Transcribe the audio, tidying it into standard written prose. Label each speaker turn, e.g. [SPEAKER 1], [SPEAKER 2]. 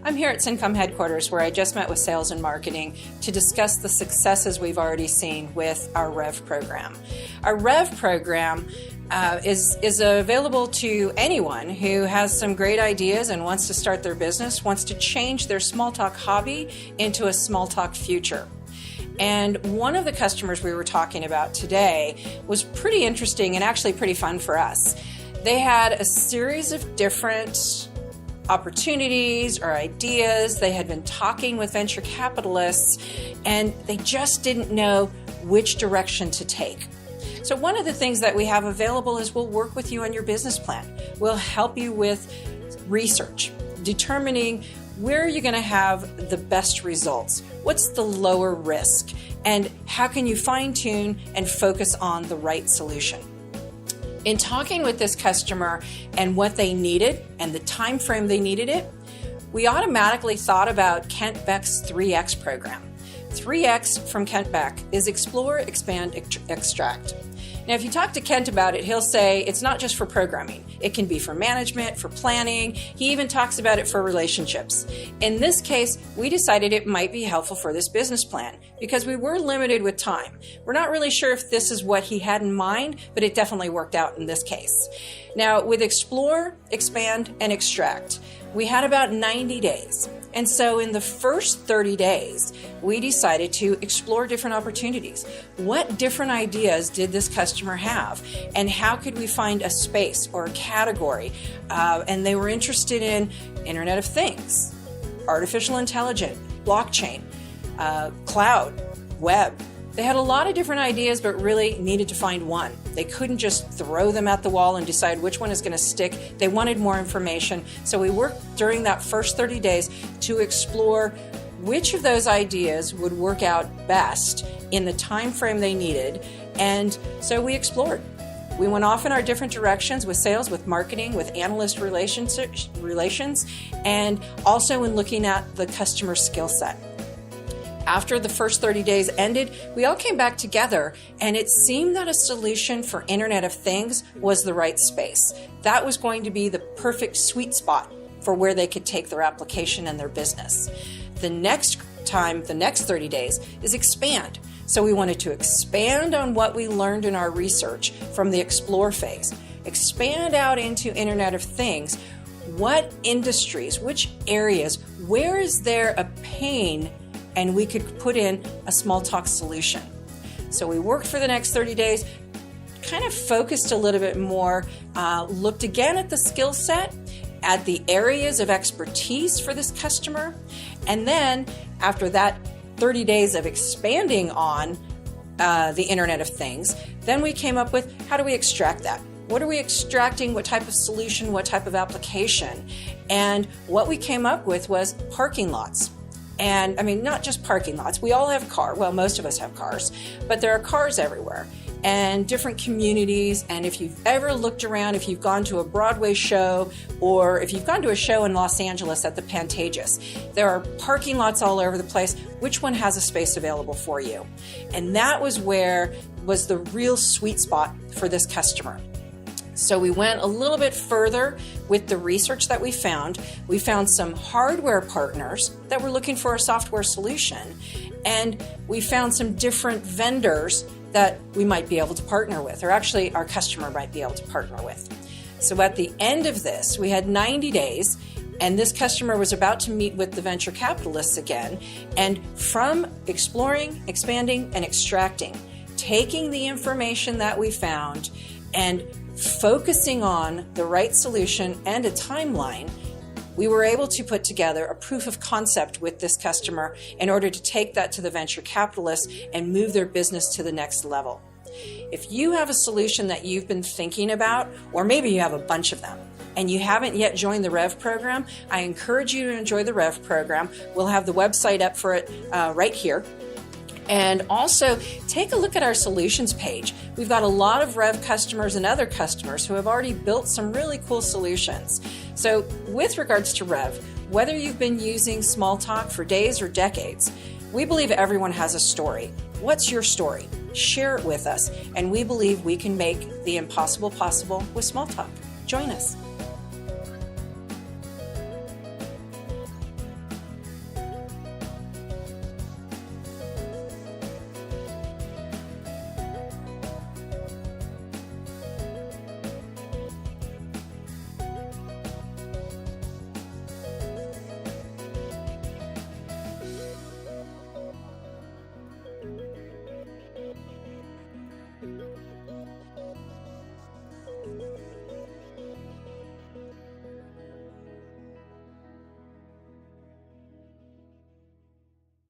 [SPEAKER 1] I'm here at Cincom headquarters where I just met with sales and marketing to discuss the successes we've already seen with our REV program. Our REV program is available to anyone who has some great ideas and wants to start their business, wants to change their small talk hobby into a small talk future. And one of the customers we were talking about today was pretty interesting and actually pretty fun for us. They had a series of different opportunities or ideas. They had been talking with venture capitalists and they just didn't know which direction to take. So one of the things that we have available is we'll work with you on your business plan. We'll help you with research, determining where you're going to have the best results, what's the lower risk, and how can you fine-tune and focus on the right solution. In talking with this customer and what they needed and the time frame they needed it, we automatically thought about Kent Beck's 3X program. 3X from Kent Beck is Explore, Expand, Extract. Now, if you talk to Kent about it, he'll say it's not just for programming. It can be for management, for planning. He even talks about it for relationships. In this case, we decided it might be helpful for this business plan because we were limited with time. We're not really sure if this is what he had in mind, but it definitely worked out in this case. Now, with Explore, Expand, and Extract, we had about 90 days. And so in the first 30 days, we decided to explore different opportunities. What different ideas did this customer have? And how could we find a space or a category? And they were interested in Internet of Things, artificial intelligence, blockchain, cloud, web. They had a lot of different ideas, but really needed to find one. They couldn't just throw them at the wall and decide which one is going to stick. They wanted more information. So we worked during that first 30 days to explore which of those ideas would work out best in the time frame they needed. And so we explored. We went off in our different directions with sales, with marketing, with analyst relations, and also in looking at the customer skill set. After the first 30 days ended, we all came back together and it seemed that a solution for Internet of Things was the right space. That was going to be the perfect sweet spot for where they could take their application and their business. The next 30 days is expand. So we wanted to expand on what we learned in our research from the explore phase, expand out into Internet of Things. What industries, which areas, where is there a pain and we could put in a small talk solution. So we worked for the next 30 days, kind of focused a little bit more, looked again at the skill set, at the areas of expertise for this customer, and then after that 30 days of expanding on the Internet of Things, then we came up with how do we extract that? What are we extracting? What type of solution? What type of application? And what we came up with was parking lots. And I mean, not just parking lots. We all have cars. Well, most of us have cars, but there are cars everywhere and different communities. And if you've ever looked around, if you've gone to a Broadway show or if you've gone to a show in Los Angeles at the Pantages, there are parking lots all over the place. Which one has a space available for you? And that was the real sweet spot for this customer. So we went a little bit further with the research that we found. We found some hardware partners that were looking for a software solution, and we found some different vendors that we might be able to partner with, or actually our customer might be able to partner with. So at the end of this, we had 90 days, and this customer was about to meet with the venture capitalists again, and from exploring, expanding, and extracting, taking the information that we found and focusing on the right solution and a timeline, we were able to put together a proof of concept with this customer in order to take that to the venture capitalists and move their business to the next level. If you have a solution that you've been thinking about, or maybe you have a bunch of them, and you haven't yet joined the REV program, I encourage you to enjoy the REV program. We'll have the website up for it right here. And also take a look at our solutions page. We've got a lot of REV customers and other customers who have already built some really cool solutions. So with regards to REV, whether you've been using Smalltalk for days or decades, we believe everyone has a story. What's your story? Share it with us, and we believe we can make the impossible possible with Smalltalk. Join us.